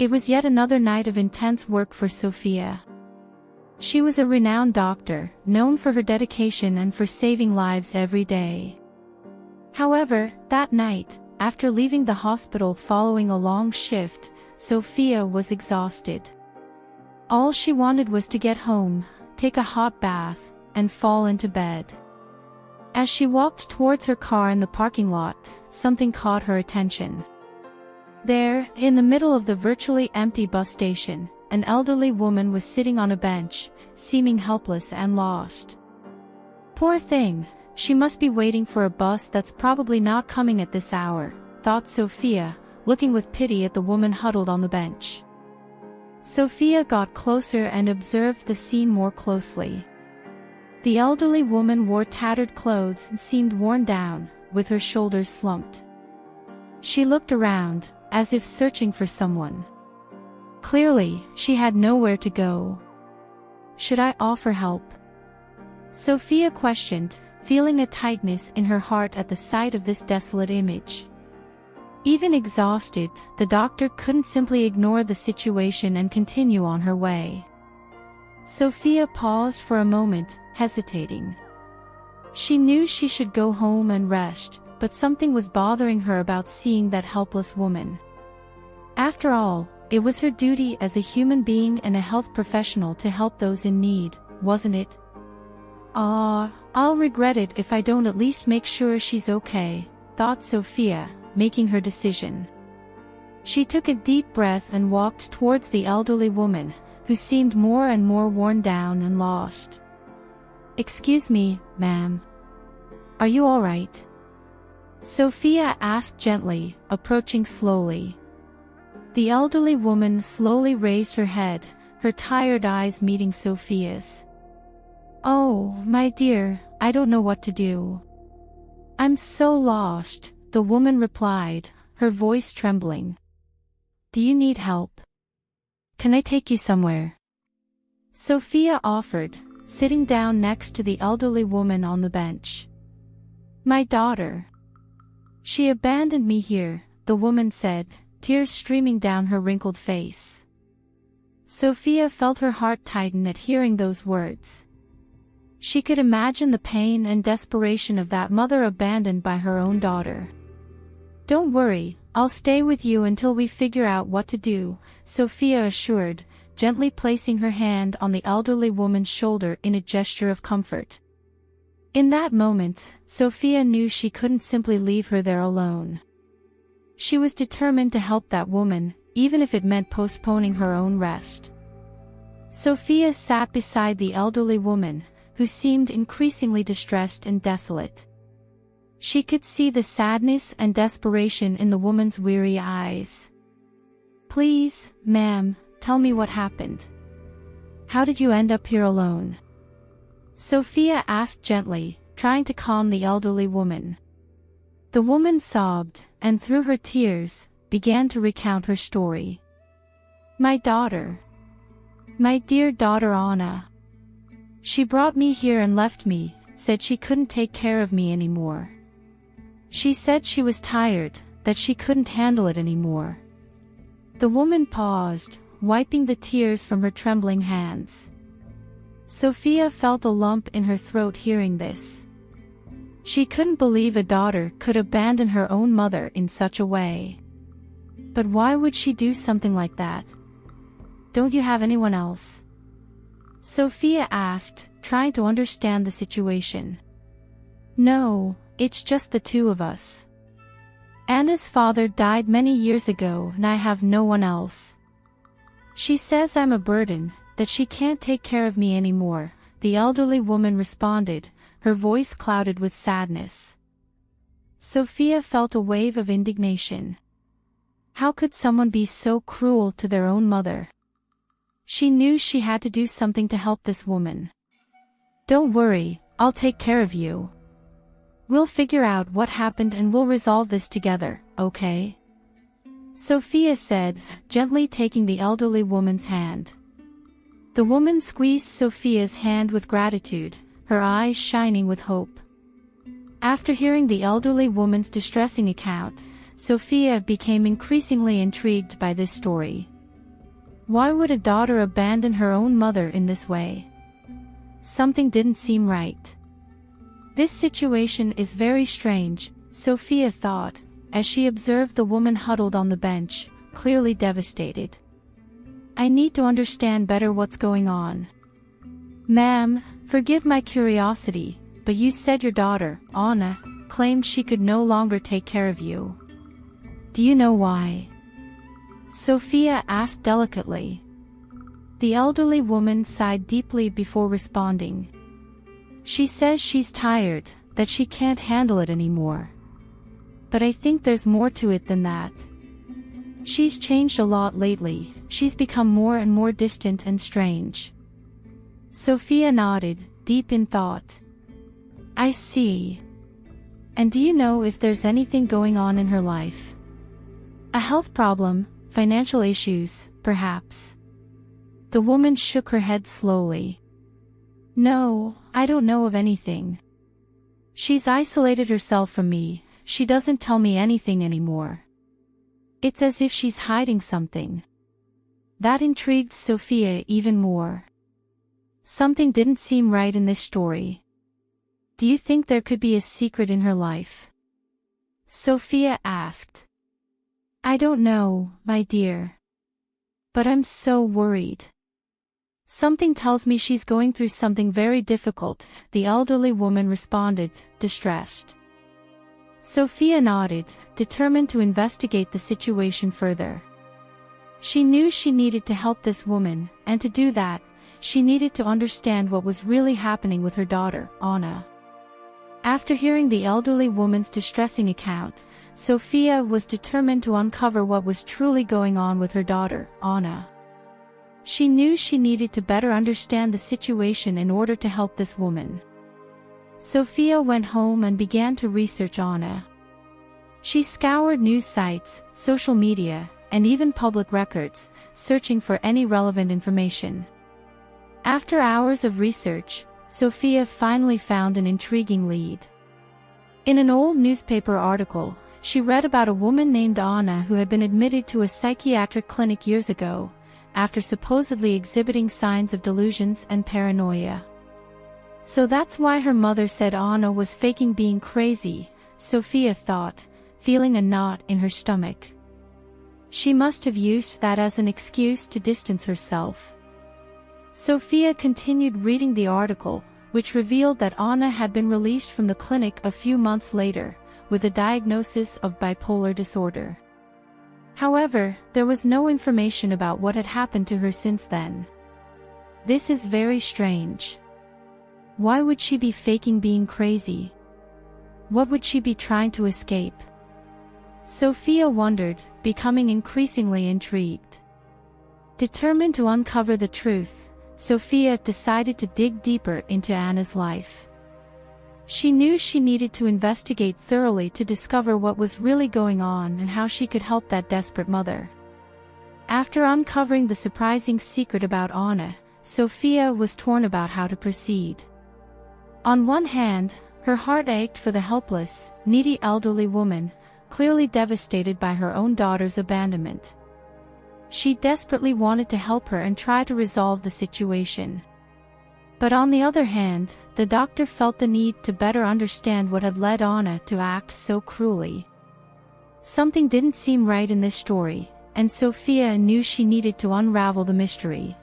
It was yet another night of intense work for Sophia. She was a renowned doctor, known for her dedication and for saving lives every day. However, that night, after leaving the hospital following a long shift, Sophia was exhausted. All she wanted was to get home, take a hot bath, and fall into bed. As she walked towards her car in the parking lot, something caught her attention. There, in the middle of the virtually empty bus station, an elderly woman was sitting on a bench, seeming helpless and lost. Poor thing, she must be waiting for a bus that's probably not coming at this hour, thought Sophia, looking with pity at the woman huddled on the bench. Sophia got closer and observed the scene more closely. The elderly woman wore tattered clothes and seemed worn down, with her shoulders slumped. She looked around, as if searching for someone. Clearly, she had nowhere to go. Should I offer help? Sophia questioned, feeling a tightness in her heart at the sight of this desolate image. Even exhausted, the doctor couldn't simply ignore the situation and continue on her way. Sophia paused for a moment, hesitating. She knew she should go home and rest, but something was bothering her about seeing that helpless woman. After all, it was her duty as a human being and a health professional to help those in need, wasn't it? I'll regret it if I don't at least make sure she's okay, thought Sophia, making her decision. She took a deep breath and walked towards the elderly woman, who seemed more and more worn down and lost. "Excuse me, ma'am. Are you all right?" Sophia asked gently, approaching slowly. The elderly woman slowly raised her head, her tired eyes meeting Sophia's. "Oh, my dear, I don't know what to do. I'm so lost," the woman replied, her voice trembling. "Do you need help? Can I take you somewhere?" Sophia offered, sitting down next to the elderly woman on the bench. "My daughter. She abandoned me here," the woman said, tears streaming down her wrinkled face. Sophia felt her heart tighten at hearing those words. She could imagine the pain and desperation of that mother abandoned by her own daughter. "Don't worry, I'll stay with you until we figure out what to do," Sophia assured, gently placing her hand on the elderly woman's shoulder in a gesture of comfort. In that moment, Sophia knew she couldn't simply leave her there alone. She was determined to help that woman, even if it meant postponing her own rest. Sophia sat beside the elderly woman, who seemed increasingly distressed and desolate. She could see the sadness and desperation in the woman's weary eyes. "Please, ma'am, tell me what happened. How did you end up here alone?" Sophia asked gently, trying to calm the elderly woman. The woman sobbed, and through her tears, began to recount her story. "My daughter. My dear daughter Anna. She brought me here and left me, said she couldn't take care of me anymore. She said she was tired, that she couldn't handle it anymore." The woman paused, wiping the tears from her trembling hands. Sophia felt a lump in her throat hearing this. She couldn't believe a daughter could abandon her own mother in such a way. But why would she do something like that? "Don't you have anyone else?" Sophia asked, trying to understand the situation. "No, it's just the two of us. Anna's father died many years ago and I have no one else. She says I'm a burden, that she can't take care of me anymore," the elderly woman responded, her voice clouded with sadness. Sophia felt a wave of indignation. How could someone be so cruel to their own mother? She knew she had to do something to help this woman. "Don't worry, I'll take care of you. We'll figure out what happened and we'll resolve this together, okay?" Sophia said, gently taking the elderly woman's hand. The woman squeezed Sophia's hand with gratitude, her eyes shining with hope. After hearing the elderly woman's distressing account, Sophia became increasingly intrigued by this story. Why would a daughter abandon her own mother in this way? Something didn't seem right. This situation is very strange, Sophia thought, as she observed the woman huddled on the bench, clearly devastated. I need to understand better what's going on. Ma'am, forgive my curiosity, but you said your daughter, Anna, claimed she could no longer take care of you. Do you know why? Sophia asked delicately. The elderly woman sighed deeply before responding. She says she's tired, that she can't handle it anymore. But I think there's more to it than that. She's changed a lot lately, she's become more and more distant and strange. Sophia nodded, deep in thought. I see. And do you know if there's anything going on in her life? A health problem, financial issues, perhaps? The woman shook her head slowly. No, I don't know of anything. She's isolated herself from me, she doesn't tell me anything anymore. It's as if she's hiding something. That intrigued Sophia even more. Something didn't seem right in this story. Do you think there could be a secret in her life? Sophia asked. I don't know, my dear. But I'm so worried. Something tells me she's going through something very difficult, the elderly woman responded, distressed. Sophia nodded, determined to investigate the situation further. She knew she needed to help this woman, and to do that, she needed to understand what was really happening with her daughter, Anna. After hearing the elderly woman's distressing account, Sophia was determined to uncover what was truly going on with her daughter, Anna. She knew she needed to better understand the situation in order to help this woman. Sophia went home and began to research Anna. She scoured news sites, social media, and even public records, searching for any relevant information. After hours of research, Sophia finally found an intriguing lead. In an old newspaper article, she read about a woman named Anna who had been admitted to a psychiatric clinic years ago, after supposedly exhibiting signs of delusions and paranoia. So that's why her mother said Anna was faking being crazy, Sophia thought, feeling a knot in her stomach. She must have used that as an excuse to distance herself. Sophia continued reading the article, which revealed that Anna had been released from the clinic a few months later, with a diagnosis of bipolar disorder. However, there was no information about what had happened to her since then. This is very strange. Why would she be faking being crazy? What would she be trying to escape? Sophia wondered, becoming increasingly intrigued. Determined to uncover the truth, Sophia decided to dig deeper into Anna's life. She knew she needed to investigate thoroughly to discover what was really going on and how she could help that desperate mother. After uncovering the surprising secret about Anna, Sophia was torn about how to proceed. On one hand, her heart ached for the helpless, needy elderly woman, clearly devastated by her own daughter's abandonment. She desperately wanted to help her and try to resolve the situation. But on the other hand, the doctor felt the need to better understand what had led Anna to act so cruelly. Something didn't seem right in this story, and Sophia knew she needed to unravel the mystery.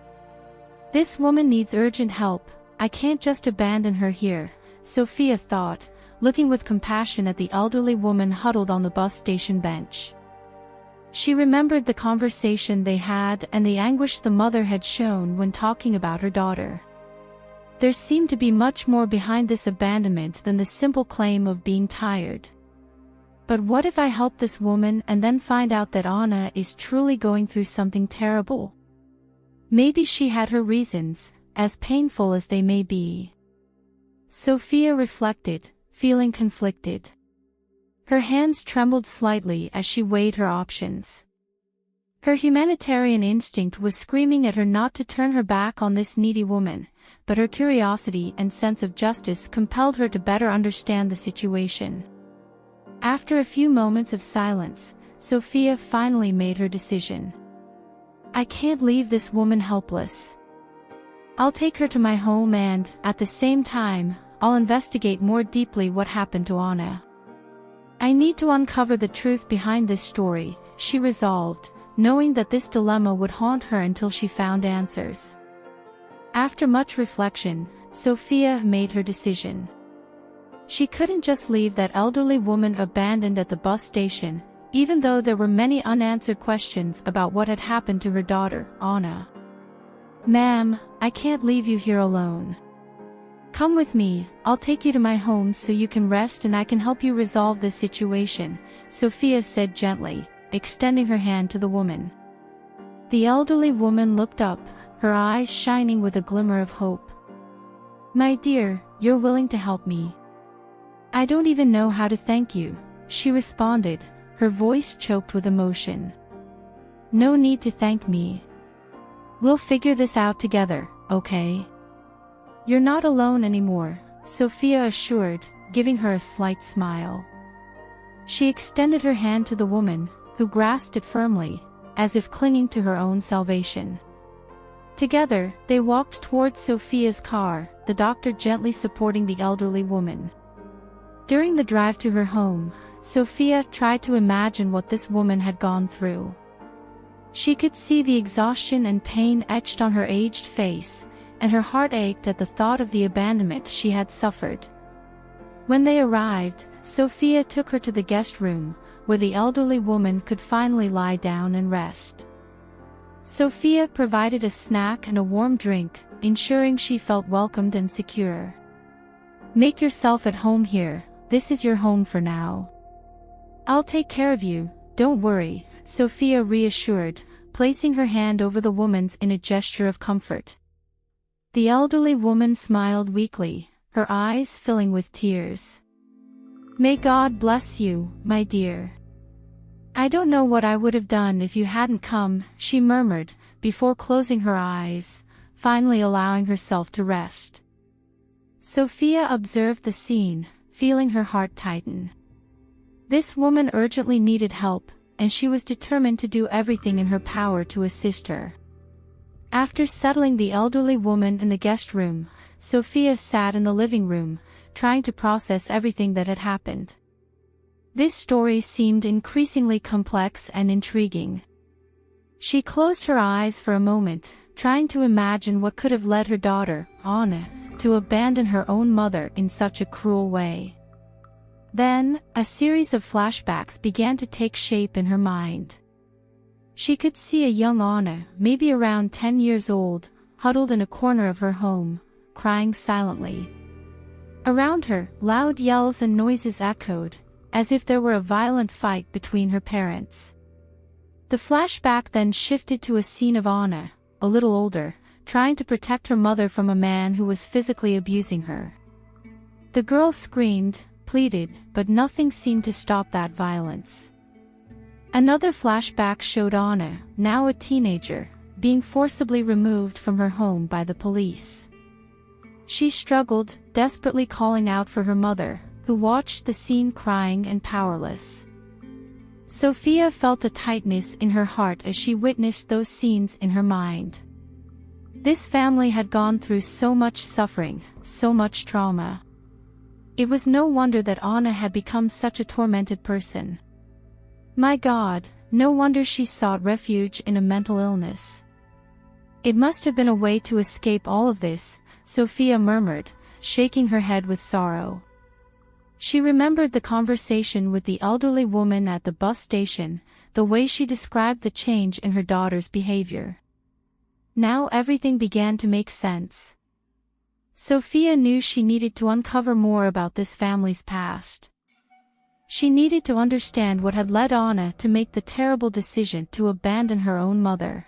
This woman needs urgent help, I can't just abandon her here, Sophia thought, looking with compassion at the elderly woman huddled on the bus station bench. She remembered the conversation they had and the anguish the mother had shown when talking about her daughter. There seemed to be much more behind this abandonment than the simple claim of being tired. But what if I help this woman and then find out that Anna is truly going through something terrible? Maybe she had her reasons, as painful as they may be. Sophia reflected, feeling conflicted. Her hands trembled slightly as she weighed her options. Her humanitarian instinct was screaming at her not to turn her back on this needy woman, but her curiosity and sense of justice compelled her to better understand the situation. After a few moments of silence, Sophia finally made her decision. I can't leave this woman helpless. I'll take her to my home and, at the same time, I'll investigate more deeply what happened to Anna. I need to uncover the truth behind this story, she resolved, knowing that this dilemma would haunt her until she found answers. After much reflection, Sophia made her decision. She couldn't just leave that elderly woman abandoned at the bus station, even though there were many unanswered questions about what had happened to her daughter, Anna. "Ma'am, I can't leave you here alone. Come with me, I'll take you to my home so you can rest and I can help you resolve this situation," Sophia said gently, extending her hand to the woman. The elderly woman looked up, her eyes shining with a glimmer of hope. "My dear, you're willing to help me. I don't even know how to thank you," she responded, her voice choked with emotion. "No need to thank me. We'll figure this out together, okay? You're not alone anymore," Sophia assured, giving her a slight smile. She extended her hand to the woman, who grasped it firmly, as if clinging to her own salvation. Together, they walked towards Sophia's car, the doctor gently supporting the elderly woman. During the drive to her home, Sophia tried to imagine what this woman had gone through. She could see the exhaustion and pain etched on her aged face, and her heart ached at the thought of the abandonment she had suffered. When they arrived, Sophia took her to the guest room, where the elderly woman could finally lie down and rest. Sophia provided a snack and a warm drink, ensuring she felt welcomed and secure. "Make yourself at home here, this is your home for now. I'll take care of you, don't worry," Sophia reassured, placing her hand over the woman's in a gesture of comfort. The elderly woman smiled weakly, her eyes filling with tears. "May God bless you, my dear. I don't know what I would have done if you hadn't come," she murmured, before closing her eyes, finally allowing herself to rest. Sophia observed the scene, feeling her heart tighten. This woman urgently needed help, and she was determined to do everything in her power to assist her. After settling the elderly woman in the guest room, Sophia sat in the living room, trying to process everything that had happened. This story seemed increasingly complex and intriguing. She closed her eyes for a moment, trying to imagine what could have led her daughter, Anna, to abandon her own mother in such a cruel way. Then, a series of flashbacks began to take shape in her mind. She could see a young Anna, maybe around 10 years old, huddled in a corner of her home, crying silently. Around her, loud yells and noises echoed, as if there were a violent fight between her parents. The flashback then shifted to a scene of Anna, a little older, trying to protect her mother from a man who was physically abusing her. The girl screamed, pleaded, but nothing seemed to stop that violence. Another flashback showed Anna, now a teenager, being forcibly removed from her home by the police. She struggled, desperately calling out for her mother, who watched the scene crying and powerless. Sophia felt a tightness in her heart as she witnessed those scenes in her mind. This family had gone through so much suffering, so much trauma. It was no wonder that Anna had become such a tormented person. My God, no wonder she sought refuge in a mental illness. It must have been a way to escape all of this, Sophia murmured, shaking her head with sorrow. She remembered the conversation with the elderly woman at the bus station, the way she described the change in her daughter's behavior. Now everything began to make sense. Sophia knew she needed to uncover more about this family's past. She needed to understand what had led Anna to make the terrible decision to abandon her own mother.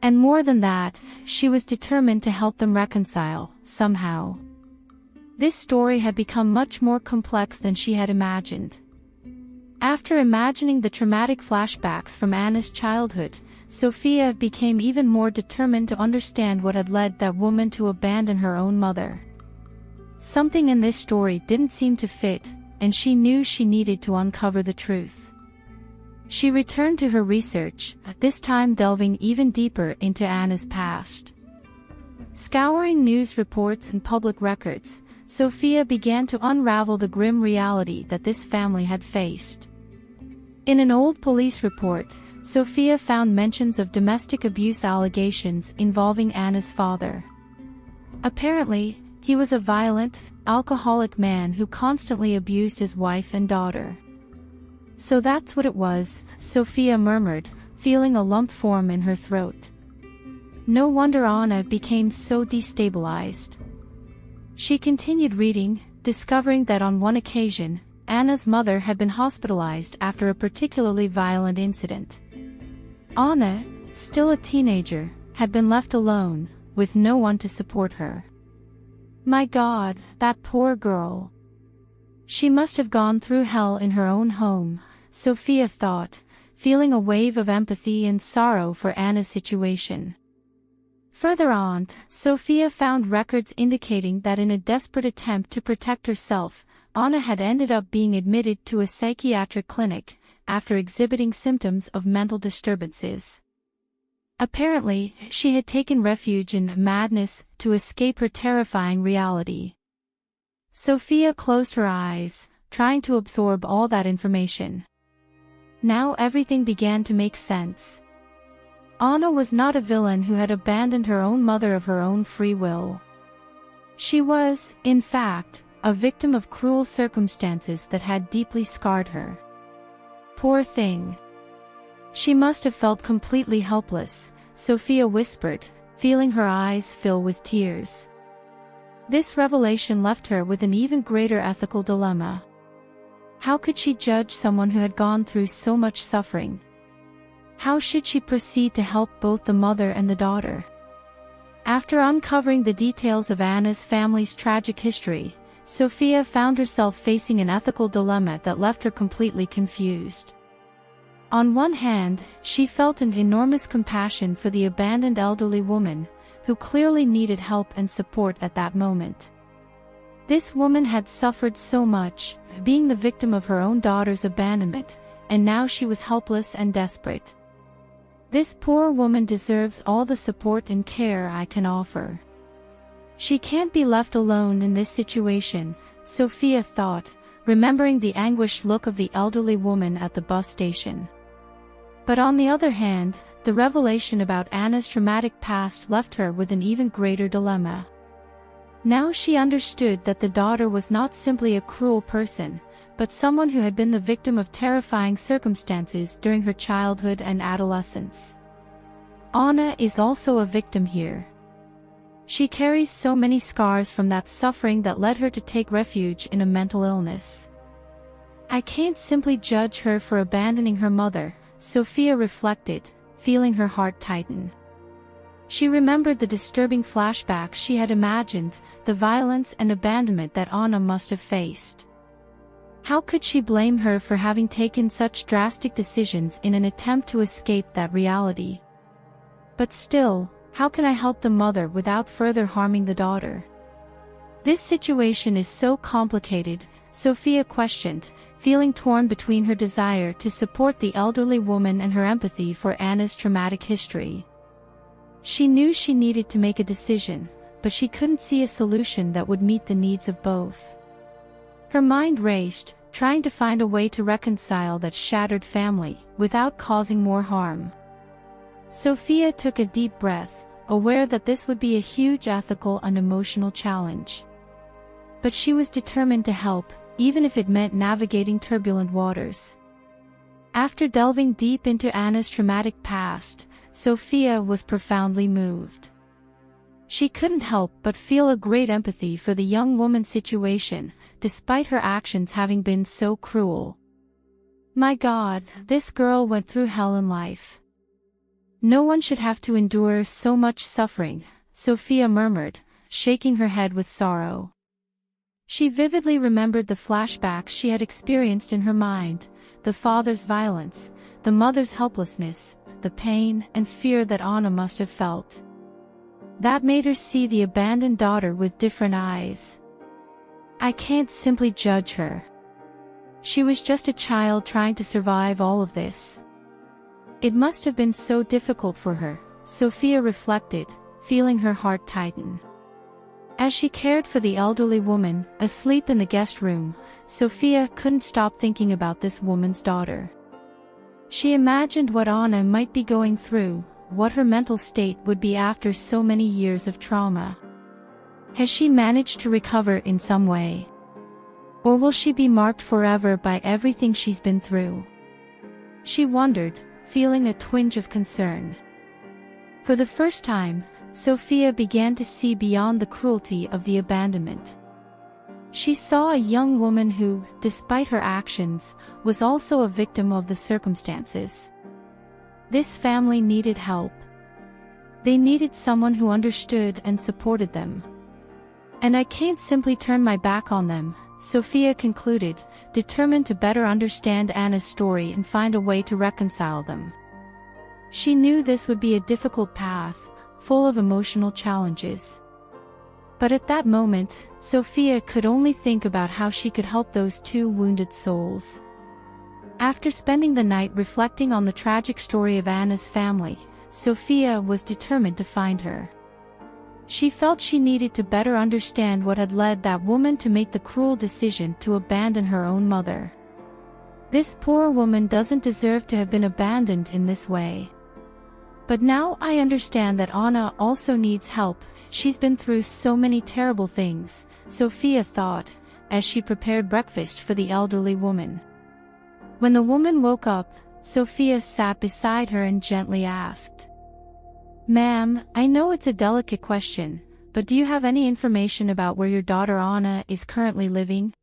And more than that, she was determined to help them reconcile, somehow. This story had become much more complex than she had imagined. After imagining the traumatic flashbacks from Anna's childhood, Sophia became even more determined to understand what had led that woman to abandon her own mother. Something in this story didn't seem to fit, and she knew she needed to uncover the truth. She returned to her research, this time delving even deeper into Anna's past. Scouring news reports and public records, Sophia began to unravel the grim reality that this family had faced. In an old police report, Sophia found mentions of domestic abuse allegations involving Anna's father. Apparently, he was a violent, alcoholic man who constantly abused his wife and daughter. So that's what it was, Sophia murmured, feeling a lump form in her throat. No wonder Anna became so destabilized. She continued reading, discovering that on one occasion, Anna's mother had been hospitalized after a particularly violent incident. Anna, still a teenager, had been left alone, with no one to support her. My God, that poor girl. She must have gone through hell in her own home, Sophia thought, feeling a wave of empathy and sorrow for Anna's situation. Further on, Sophia found records indicating that in a desperate attempt to protect herself, Anna had ended up being admitted to a psychiatric clinic after exhibiting symptoms of mental disturbances. Apparently, she had taken refuge in madness to escape her terrifying reality. Sophia closed her eyes, trying to absorb all that information. Now everything began to make sense. Anna was not a villain who had abandoned her own mother of her own free will. She was, in fact, a victim of cruel circumstances that had deeply scarred her. Poor thing. She must have felt completely helpless, Sophia whispered, feeling her eyes fill with tears. This revelation left her with an even greater ethical dilemma. How could she judge someone who had gone through so much suffering? How should she proceed to help both the mother and the daughter? After uncovering the details of Anna's family's tragic history, Sophia found herself facing an ethical dilemma that left her completely confused. On one hand, she felt an enormous compassion for the abandoned elderly woman, who clearly needed help and support at that moment. This woman had suffered so much, being the victim of her own daughter's abandonment, and now she was helpless and desperate. This poor woman deserves all the support and care I can offer. She can't be left alone in this situation, Sophia thought, remembering the anguished look of the elderly woman at the bus station. But on the other hand, the revelation about Anna's traumatic past left her with an even greater dilemma. Now she understood that the daughter was not simply a cruel person, but someone who had been the victim of terrifying circumstances during her childhood and adolescence. Anna is also a victim here. She carries so many scars from that suffering that led her to take refuge in a mental illness. I can't simply judge her for abandoning her mother, Sophia reflected, feeling her heart tighten. She remembered the disturbing flashbacks she had imagined, the violence and abandonment that Anna must have faced. How could she blame her for having taken such drastic decisions in an attempt to escape that reality? But still, how can I help the mother without further harming the daughter? This situation is so complicated, Sophia questioned, feeling torn between her desire to support the elderly woman and her empathy for Anna's traumatic history. She knew she needed to make a decision, but she couldn't see a solution that would meet the needs of both. Her mind raced, trying to find a way to reconcile that shattered family, without causing more harm. Sophia took a deep breath, aware that this would be a huge ethical and emotional challenge. But she was determined to help, even if it meant navigating turbulent waters. After delving deep into Anna's traumatic past, Sophia was profoundly moved. She couldn't help but feel a great empathy for the young woman's situation, despite her actions having been so cruel. My God, this girl went through hell in life. No one should have to endure so much suffering, Sophia murmured, shaking her head with sorrow. She vividly remembered the flashbacks she had experienced in her mind, the father's violence, the mother's helplessness, the pain and fear that Anna must have felt. That made her see the abandoned daughter with different eyes. I can't simply judge her. She was just a child trying to survive all of this. It must have been so difficult for her, Sophia reflected, feeling her heart tighten. As she cared for the elderly woman, asleep in the guest room, Sophia couldn't stop thinking about this woman's daughter. She imagined what Anna might be going through, what her mental state would be after so many years of trauma. Has she managed to recover in some way? Or will she be marked forever by everything she's been through? She wondered, feeling a twinge of concern. For the first time, Sophia began to see beyond the cruelty of the abandonment. She saw a young woman who, despite her actions, was also a victim of the circumstances. This family needed help. They needed someone who understood and supported them. And I can't simply turn my back on them, Sophia concluded, determined to better understand Anna's story and find a way to reconcile them. She knew this would be a difficult path, full of emotional challenges. But at that moment, Sophia could only think about how she could help those two wounded souls. After spending the night reflecting on the tragic story of Anna's family, Sophia was determined to find her. She felt she needed to better understand what had led that woman to make the cruel decision to abandon her own mother. This poor woman doesn't deserve to have been abandoned in this way. But now I understand that Anna also needs help. She's been through so many terrible things, Sophia thought, as she prepared breakfast for the elderly woman. When the woman woke up, Sophia sat beside her and gently asked, "Ma'am, I know it's a delicate question, but do you have any information about where your daughter Anna is currently living?"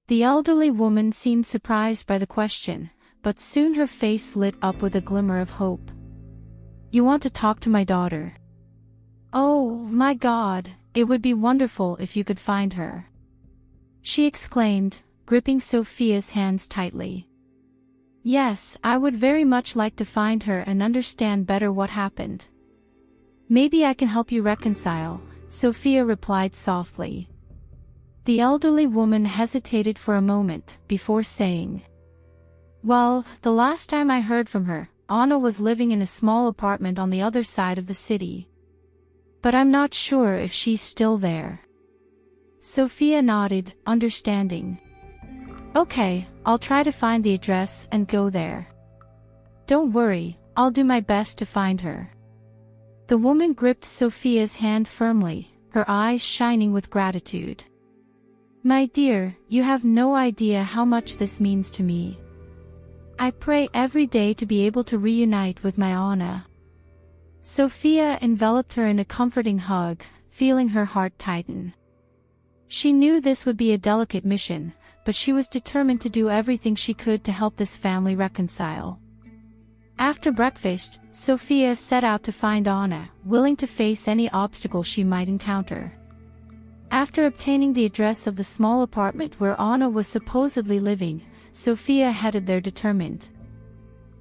The elderly woman seemed surprised by the question, but soon her face lit up with a glimmer of hope. "You want to talk to my daughter? Oh, my God, it would be wonderful if you could find her," she exclaimed, gripping Sophia's hands tightly. "Yes, I would very much like to find her and understand better what happened. Maybe I can help you reconcile," Sophia replied softly. The elderly woman hesitated for a moment before saying, "Well, the last time I heard from her, Anna was living in a small apartment on the other side of the city. But I'm not sure if she's still there." Sophia nodded, understanding. "Okay, I'll try to find the address and go there. Don't worry, I'll do my best to find her." The woman gripped Sophia's hand firmly, her eyes shining with gratitude. "My dear, you have no idea how much this means to me. I pray every day to be able to reunite with my Anna." Sophia enveloped her in a comforting hug, feeling her heart tighten. She knew this would be a delicate mission, but she was determined to do everything she could to help this family reconcile. After breakfast, Sophia set out to find Anna, willing to face any obstacle she might encounter. After obtaining the address of the small apartment where Anna was supposedly living, Sophia headed there determined.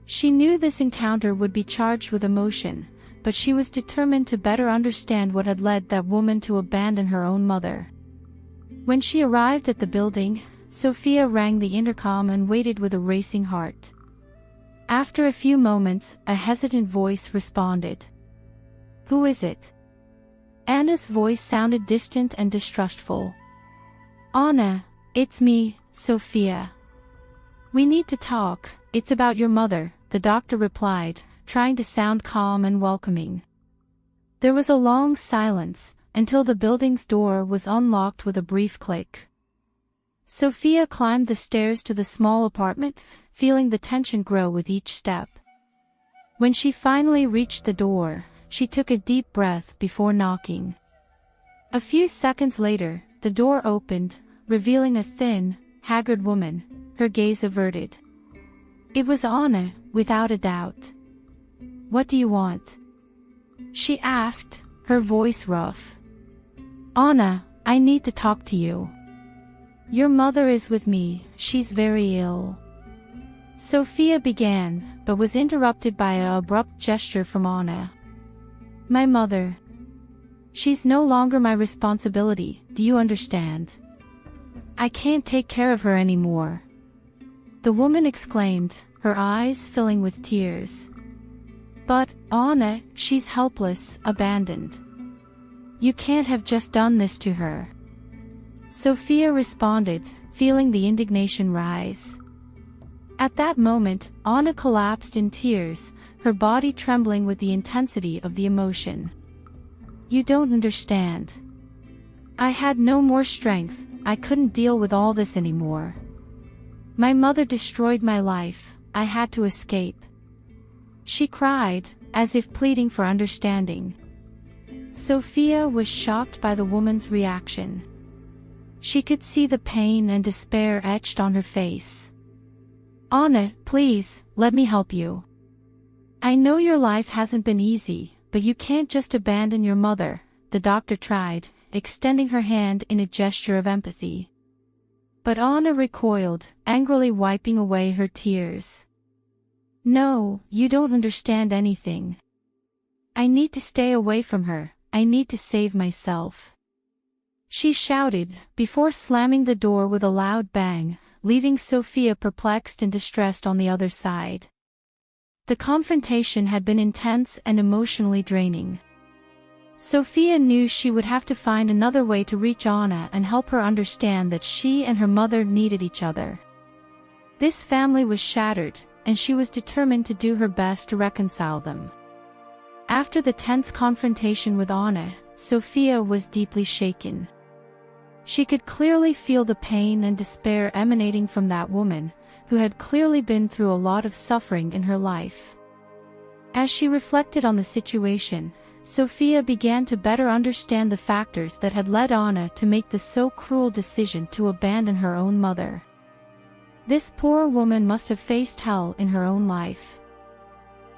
She knew this encounter would be charged with emotion, but she was determined to better understand what had led that woman to abandon her own mother. When she arrived at the building, Sophia rang the intercom and waited with a racing heart. After a few moments, a hesitant voice responded. "Who is it?" Anna's voice sounded distant and distrustful. "Anna, it's me, Sophia. We need to talk, it's about your mother," the doctor replied, trying to sound calm and welcoming. There was a long silence, until the building's door was unlocked with a brief click. Sophia climbed the stairs to the small apartment, feeling the tension grow with each step. When she finally reached the door, she took a deep breath before knocking. A few seconds later, the door opened, revealing a thin, haggard woman, her gaze averted. It was Anna, without a doubt. "What do you want?" she asked, her voice rough. "Anna, I need to talk to you. Your mother is with me, she's very ill." Sophia began, but was interrupted by an abrupt gesture from Anna. "My mother. She's no longer my responsibility, do you understand? I can't take care of her anymore," the woman exclaimed, her eyes filling with tears. "But, Anna, she's helpless, abandoned. You can't have just done this to her." Sophia responded, feeling the indignation rise. At that moment, Anna collapsed in tears, her body trembling with the intensity of the emotion. "You don't understand. I had no more strength, I couldn't deal with all this anymore. My mother destroyed my life, I had to escape." She cried, as if pleading for understanding. Sophia was shocked by the woman's reaction. She could see the pain and despair etched on her face. "Anna, please, let me help you. I know your life hasn't been easy, but you can't just abandon your mother," the doctor tried, extending her hand in a gesture of empathy. But Anna recoiled, angrily wiping away her tears. "No, you don't understand anything. I need to stay away from her, I need to save myself," she shouted, before slamming the door with a loud bang, leaving Sophia perplexed and distressed on the other side. The confrontation had been intense and emotionally draining. Sophia knew she would have to find another way to reach Anna and help her understand that she and her mother needed each other. This family was shattered, and she was determined to do her best to reconcile them. After the tense confrontation with Anna, Sophia was deeply shaken. She could clearly feel the pain and despair emanating from that woman, who had clearly been through a lot of suffering in her life. As she reflected on the situation, Sophia began to better understand the factors that had led Anna to make the so cruel decision to abandon her own mother. This poor woman must have faced hell in her own life.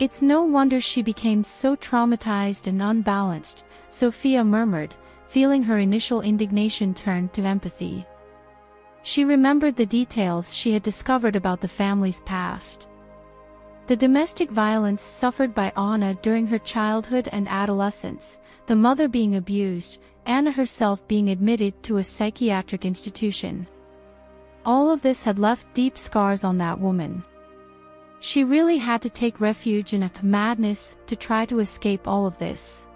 "It's no wonder she became so traumatized and unbalanced," Sophia murmured, feeling her initial indignation turn to empathy. She remembered the details she had discovered about the family's past. The domestic violence suffered by Anna during her childhood and adolescence, the mother being abused, Anna herself being admitted to a psychiatric institution. All of this had left deep scars on that woman. She really had to take refuge in a madness to try to escape all of this.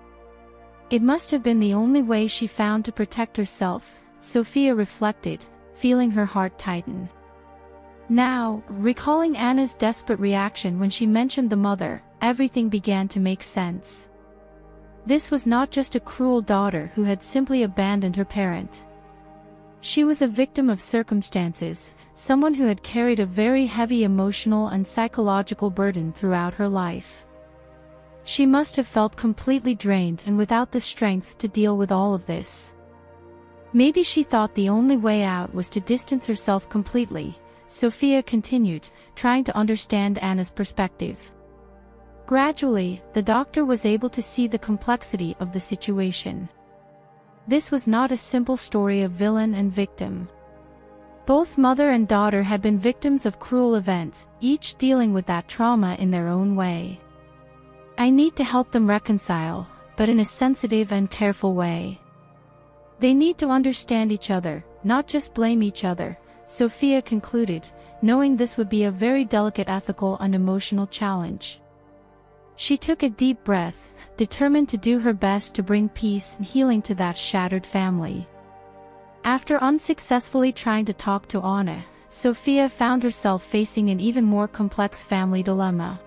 It must have been the only way she found to protect herself, Sophia reflected, feeling her heart tighten. Now, recalling Anna's desperate reaction when she mentioned the mother, everything began to make sense. This was not just a cruel daughter who had simply abandoned her parent. She was a victim of circumstances, someone who had carried a very heavy emotional and psychological burden throughout her life. She must have felt completely drained and without the strength to deal with all of this. Maybe she thought the only way out was to distance herself completely, Sophia continued, trying to understand Anna's perspective. Gradually, the doctor was able to see the complexity of the situation. This was not a simple story of villain and victim. Both mother and daughter had been victims of cruel events, each dealing with that trauma in their own way. "I need to help them reconcile, but in a sensitive and careful way. They need to understand each other, not just blame each other," Sophia concluded, knowing this would be a very delicate ethical and emotional challenge. She took a deep breath, determined to do her best to bring peace and healing to that shattered family. After unsuccessfully trying to talk to Anna, Sophia found herself facing an even more complex family dilemma.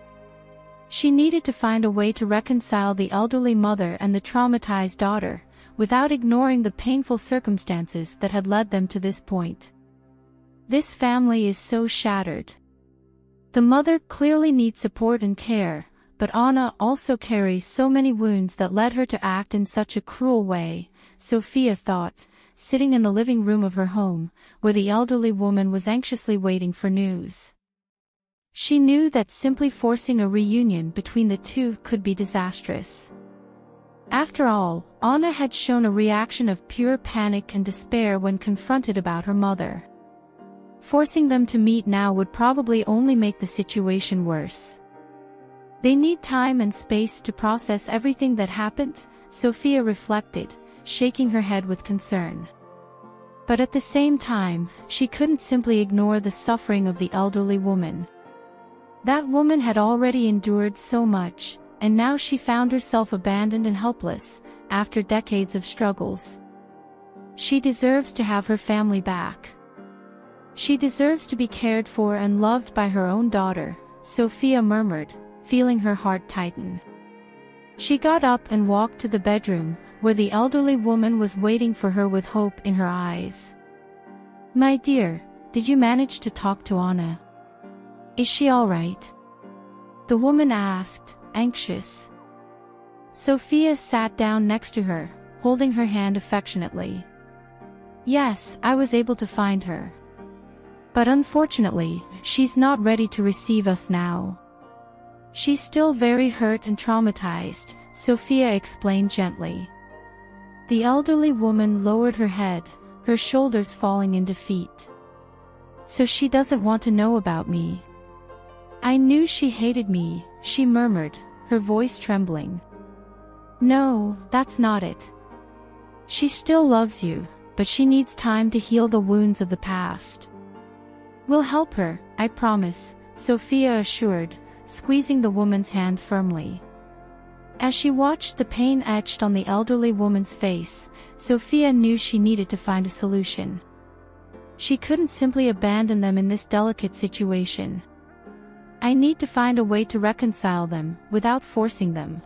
She needed to find a way to reconcile the elderly mother and the traumatized daughter, without ignoring the painful circumstances that had led them to this point. This family is so shattered. The mother clearly needs support and care, but Anna also carries so many wounds that led her to act in such a cruel way, Sophia thought, sitting in the living room of her home, where the elderly woman was anxiously waiting for news. She knew that simply forcing a reunion between the two could be disastrous. After all, Anna had shown a reaction of pure panic and despair when confronted about her mother. Forcing them to meet now would probably only make the situation worse. They need time and space to process everything that happened, Sophia reflected, shaking her head with concern. But at the same time, she couldn't simply ignore the suffering of the elderly woman. That woman had already endured so much, and now she found herself abandoned and helpless, after decades of struggles. She deserves to have her family back. She deserves to be cared for and loved by her own daughter, Sophia murmured, feeling her heart tighten. She got up and walked to the bedroom, where the elderly woman was waiting for her with hope in her eyes. "My dear, did you manage to talk to Anna? Is she all right?" the woman asked, anxious. Sophia sat down next to her, holding her hand affectionately. "Yes, I was able to find her. But unfortunately, she's not ready to receive us now. She's still very hurt and traumatized," Sophia explained gently. The elderly woman lowered her head, her shoulders falling in defeat. "So she doesn't want to know about me. I knew she hated me," she murmured, her voice trembling. "No, that's not it. She still loves you, but she needs time to heal the wounds of the past. We'll help her, I promise," Sophia assured, squeezing the woman's hand firmly. As she watched the pain etched on the elderly woman's face, Sophia knew she needed to find a solution. She couldn't simply abandon them in this delicate situation. "I need to find a way to reconcile them, without forcing them.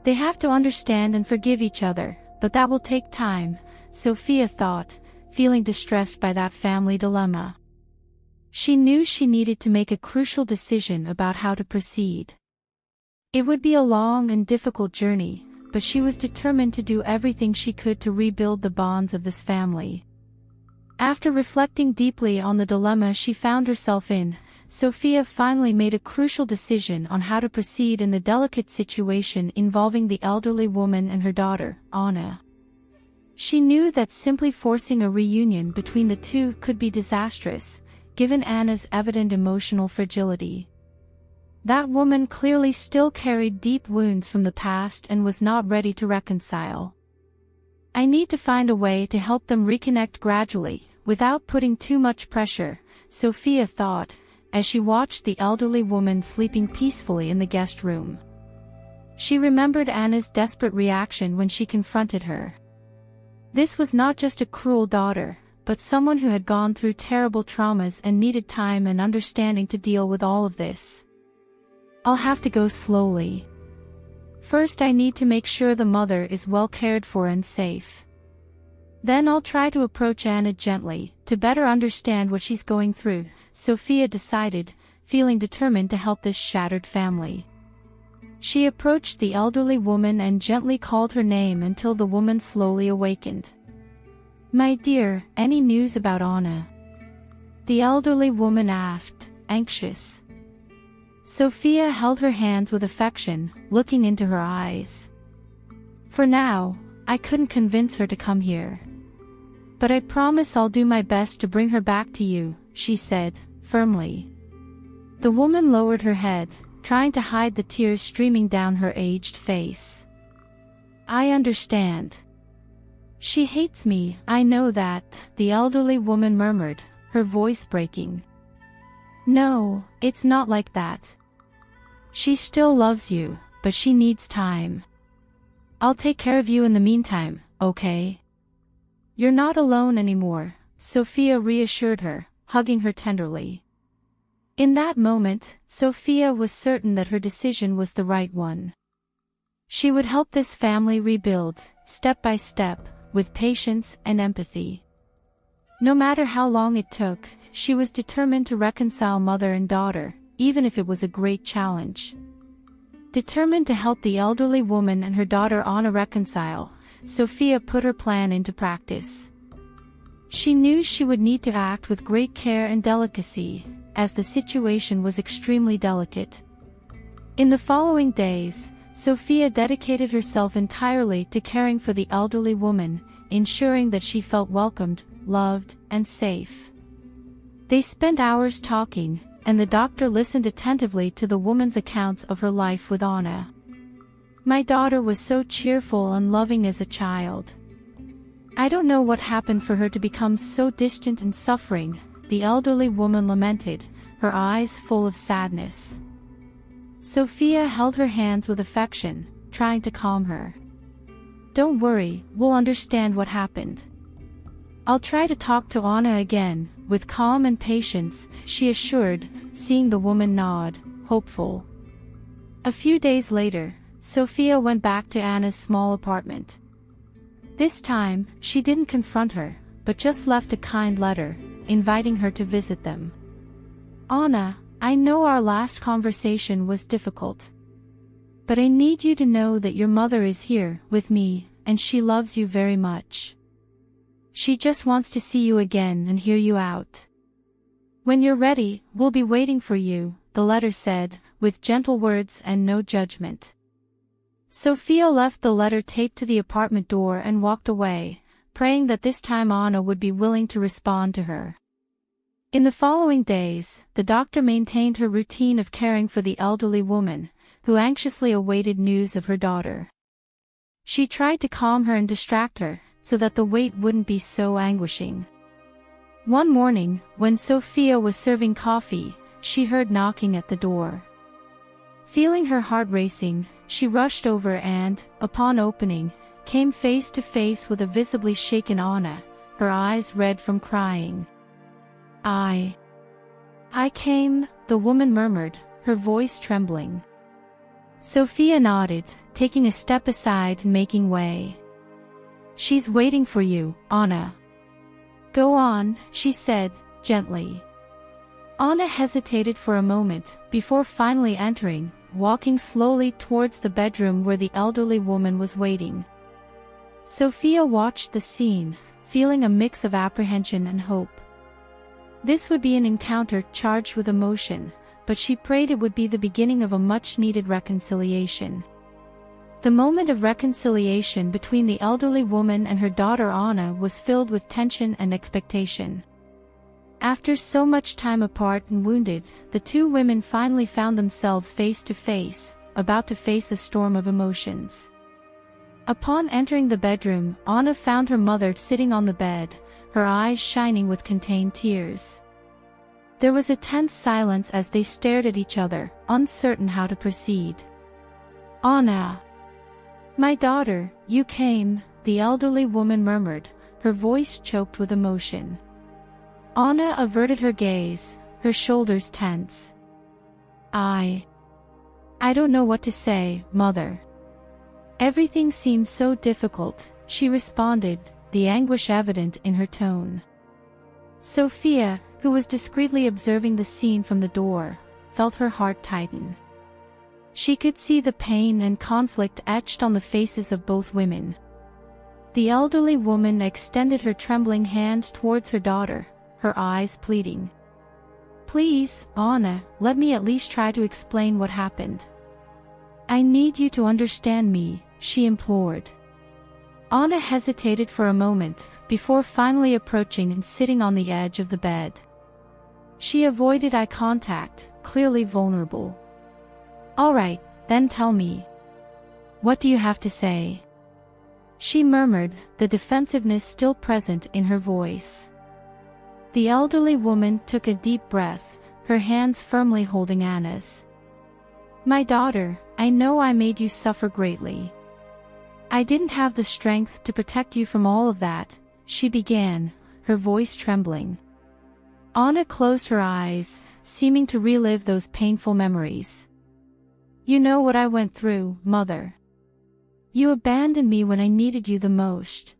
They have to understand and forgive each other, but that will take time," Sophia thought, feeling distressed by that family dilemma. She knew she needed to make a crucial decision about how to proceed. It would be a long and difficult journey, but she was determined to do everything she could to rebuild the bonds of this family. After reflecting deeply on the dilemma she found herself in, Sophia finally made a crucial decision on how to proceed in the delicate situation involving the elderly woman and her daughter, Anna. She knew that simply forcing a reunion between the two could be disastrous, given Anna's evident emotional fragility. That woman clearly still carried deep wounds from the past and was not ready to reconcile. "I need to find a way to help them reconnect gradually, without putting too much pressure," Sophia thought, as she watched the elderly woman sleeping peacefully in the guest room. She remembered Anna's desperate reaction when she confronted her. This was not just a cruel daughter, but someone who had gone through terrible traumas and needed time and understanding to deal with all of this. "I'll have to go slowly. First I need to make sure the mother is well cared for and safe. Then I'll try to approach Anna gently, to better understand what she's going through," Sophia decided, feeling determined to help this shattered family. She approached the elderly woman and gently called her name until the woman slowly awakened. "My dear, any news about Anna?" the elderly woman asked, anxious. Sophia held her hands with affection, looking into her eyes. "For now, I couldn't convince her to come here. But I promise I'll do my best to bring her back to you," she said, firmly. The woman lowered her head, trying to hide the tears streaming down her aged face. "I understand. She hates me, I know that," the elderly woman murmured, her voice breaking. "No, it's not like that. She still loves you, but she needs time. I'll take care of you in the meantime, okay? You're not alone anymore," Sophia reassured her, hugging her tenderly. In that moment, Sophia was certain that her decision was the right one. She would help this family rebuild, step by step, with patience and empathy. No matter how long it took, she was determined to reconcile mother and daughter, even if it was a great challenge. Determined to help the elderly woman and her daughter Anna reconcile, Sophia put her plan into practice. She knew she would need to act with great care and delicacy, as the situation was extremely delicate. In the following days, Sophia dedicated herself entirely to caring for the elderly woman, ensuring that she felt welcomed, loved, and safe. They spent hours talking, and the doctor listened attentively to the woman's accounts of her life with Anna. "My daughter was so cheerful and loving as a child. I don't know what happened for her to become so distant and suffering, the elderly woman lamented, her eyes full of sadness. Sophia held her hands with affection, trying to calm her. Don't worry, we'll understand what happened. I'll try to talk to Anna again, with calm and patience, she assured, seeing the woman nod, hopeful. A few days later, Sophia went back to Anna's small apartment. This time, she didn't confront her, but just left a kind letter, inviting her to visit them. Anna, I know our last conversation was difficult. But I need you to know that your mother is here, with me, and she loves you very much. She just wants to see you again and hear you out. When you're ready, we'll be waiting for you, the letter said, with gentle words and no judgment. Sophia left the letter taped to the apartment door and walked away, praying that this time Anna would be willing to respond to her. In the following days, the doctor maintained her routine of caring for the elderly woman, who anxiously awaited news of her daughter. She tried to calm her and distract her, so that the wait wouldn't be so anguishing. One morning, when Sophia was serving coffee, she heard knocking at the door. Feeling her heart racing, she rushed over and, upon opening, came face to face with a visibly shaken Anna, her eyes red from crying. I came, the woman murmured, her voice trembling. Sophia nodded, taking a step aside and making way. She's waiting for you, Anna. Go on, she said, gently. Anna hesitated for a moment, before finally entering, walking slowly towards the bedroom where the elderly woman was waiting. Sophia watched the scene, feeling a mix of apprehension and hope. This would be an encounter charged with emotion, but she prayed it would be the beginning of a much-needed reconciliation. The moment of reconciliation between the elderly woman and her daughter Anna was filled with tension and expectation. After so much time apart and wounded, the two women finally found themselves face to face, about to face a storm of emotions. Upon entering the bedroom, Anna found her mother sitting on the bed, her eyes shining with contained tears. There was a tense silence as they stared at each other, uncertain how to proceed. Anna. My daughter, you came, the elderly woman murmured, her voice choked with emotion. Anna averted her gaze, her shoulders tense. I don't know what to say, mother. Everything seems so difficult, she responded, the anguish evident in her tone. Sophia, who was discreetly observing the scene from the door, felt her heart tighten. She could see the pain and conflict etched on the faces of both women. The elderly woman extended her trembling hand towards her daughter, her eyes pleading. Please, Anna, let me at least try to explain what happened. I need you to understand me, she implored. Anna hesitated for a moment, before finally approaching and sitting on the edge of the bed. She avoided eye contact, clearly vulnerable. All right, then tell me. What do you have to say? She murmured, the defensiveness still present in her voice. The elderly woman took a deep breath, her hands firmly holding Anna's. My daughter, I know I made you suffer greatly. I didn't have the strength to protect you from all of that, she began, her voice trembling. Anna closed her eyes, seeming to relive those painful memories. You know what I went through, mother. You abandoned me when I needed you the most.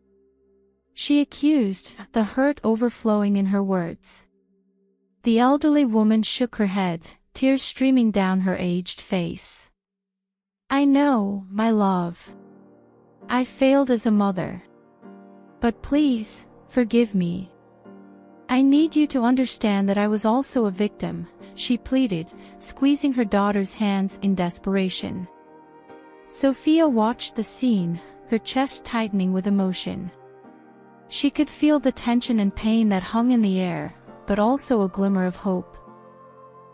She accused, the hurt overflowing in her words. The elderly woman shook her head, tears streaming down her aged face. I know, my love. I failed as a mother. But please, forgive me. I need you to understand that I was also a victim, she pleaded, squeezing her daughter's hands in desperation. Sophia watched the scene, her chest tightening with emotion. She could feel the tension and pain that hung in the air, but also a glimmer of hope.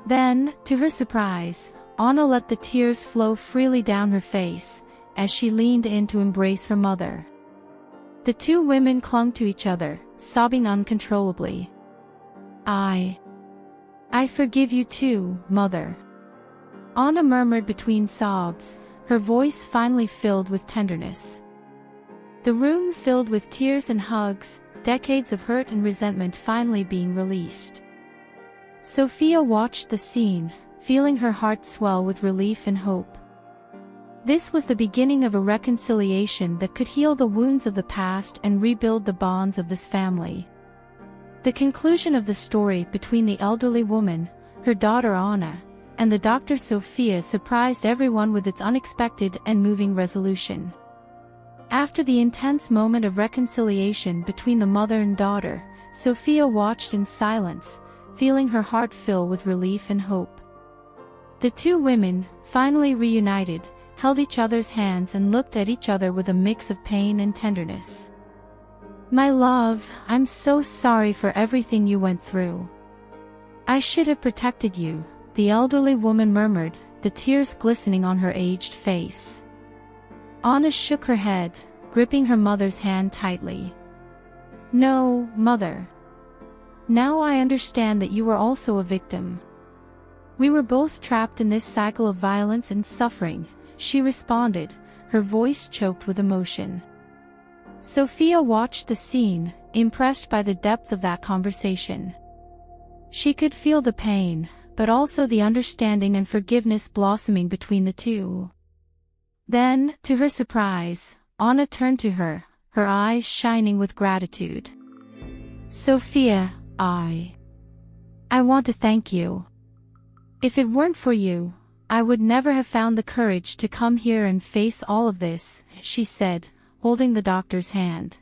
Then, to her surprise, Anna let the tears flow freely down her face, as she leaned in to embrace her mother. The two women clung to each other, sobbing uncontrollably. I forgive you too, Mother. Anna murmured between sobs, her voice finally filled with tenderness. The room filled with tears and hugs, decades of hurt and resentment finally being released. Sophia watched the scene, feeling her heart swell with relief and hope. This was the beginning of a reconciliation that could heal the wounds of the past and rebuild the bonds of this family. The conclusion of the story between the elderly woman, her daughter Anna, and the Dr. Sophia surprised everyone with its unexpected and moving resolution. After the intense moment of reconciliation between the mother and daughter, Sophia watched in silence, feeling her heart fill with relief and hope. The two women, finally reunited, held each other's hands and looked at each other with a mix of pain and tenderness. My love, I'm so sorry for everything you went through. I should have protected you, the elderly woman murmured, the tears glistening on her aged face. Anna shook her head, gripping her mother's hand tightly. No, Mother. Now I understand that you were also a victim. We were both trapped in this cycle of violence and suffering, she responded, her voice choked with emotion. Sophia watched the scene, impressed by the depth of that conversation. She could feel the pain, but also the understanding and forgiveness blossoming between the two. Then, to her surprise, Anna turned to her, her eyes shining with gratitude. Sophia, I want to thank you. If it weren't for you, I would never have found the courage to come here and face all of this, she said, holding the doctor's hand.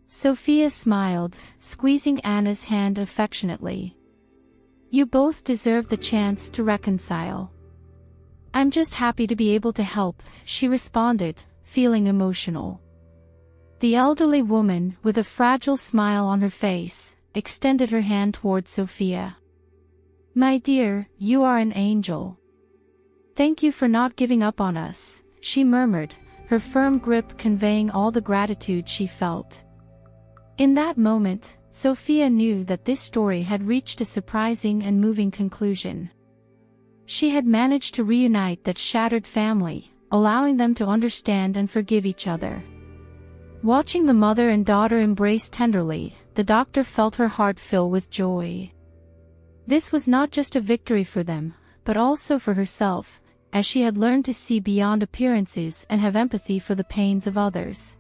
Sophia smiled, squeezing Anna's hand affectionately. You both deserve the chance to reconcile. I'm just happy to be able to help, she responded, feeling emotional. The elderly woman, with a fragile smile on her face, extended her hand towards Sophia. My dear, you are an angel. Thank you for not giving up on us, she murmured, her firm grip conveying all the gratitude she felt. In that moment, Sophia knew that this story had reached a surprising and moving conclusion. She had managed to reunite that shattered family, allowing them to understand and forgive each other. Watching the mother and daughter embrace tenderly, the doctor felt her heart fill with joy. This was not just a victory for them, but also for herself, as she had learned to see beyond appearances and have empathy for the pains of others.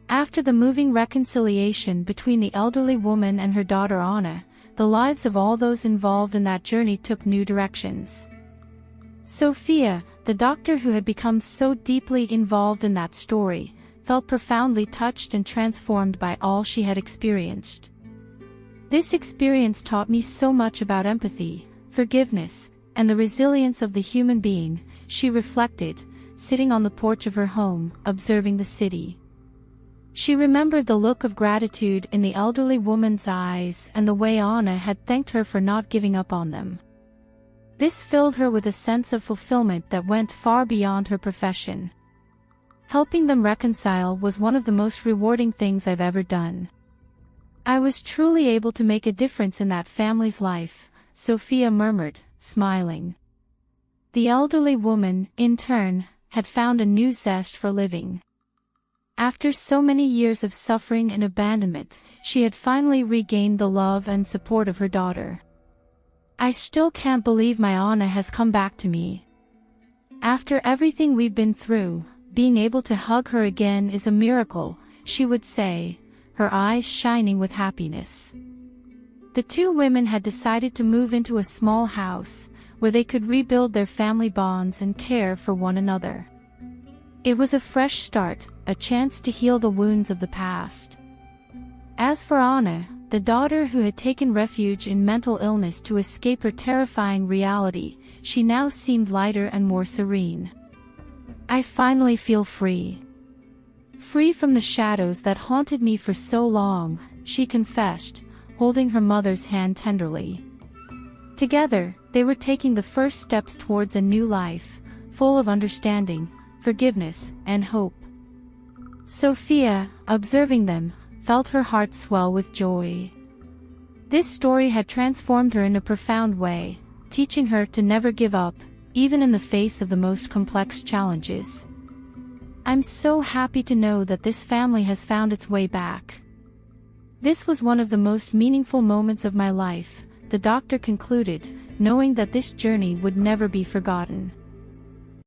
After the moving reconciliation between the elderly woman and her daughter Anna, the lives of all those involved in that journey took new directions. Sophia, the doctor who had become so deeply involved in that story, felt profoundly touched and transformed by all she had experienced. This experience taught me so much about empathy, forgiveness, and the resilience of the human being, she reflected, sitting on the porch of her home, observing the city. She remembered the look of gratitude in the elderly woman's eyes and the way Anna had thanked her for not giving up on them. This filled her with a sense of fulfillment that went far beyond her profession. Helping them reconcile was one of the most rewarding things I've ever done. I was truly able to make a difference in that family's life, Sophia murmured, smiling. The elderly woman, in turn, had found a new zest for living. After so many years of suffering and abandonment, she had finally regained the love and support of her daughter. I still can't believe my Anna has come back to me. After everything we've been through, being able to hug her again is a miracle, she would say, her eyes shining with happiness. The two women had decided to move into a small house, where they could rebuild their family bonds and care for one another. It was a fresh start, a chance to heal the wounds of the past. As for Anna, the daughter who had taken refuge in mental illness to escape her terrifying reality, she now seemed lighter and more serene. I finally feel free. Free from the shadows that haunted me for so long, she confessed, holding her mother's hand tenderly. Together, they were taking the first steps towards a new life, full of understanding, forgiveness, and hope. Sophia, observing them, felt her heart swell with joy. This story had transformed her in a profound way, teaching her to never give up, even in the face of the most complex challenges. I'm so happy to know that this family has found its way back. This was one of the most meaningful moments of my life, the doctor concluded, knowing that this journey would never be forgotten.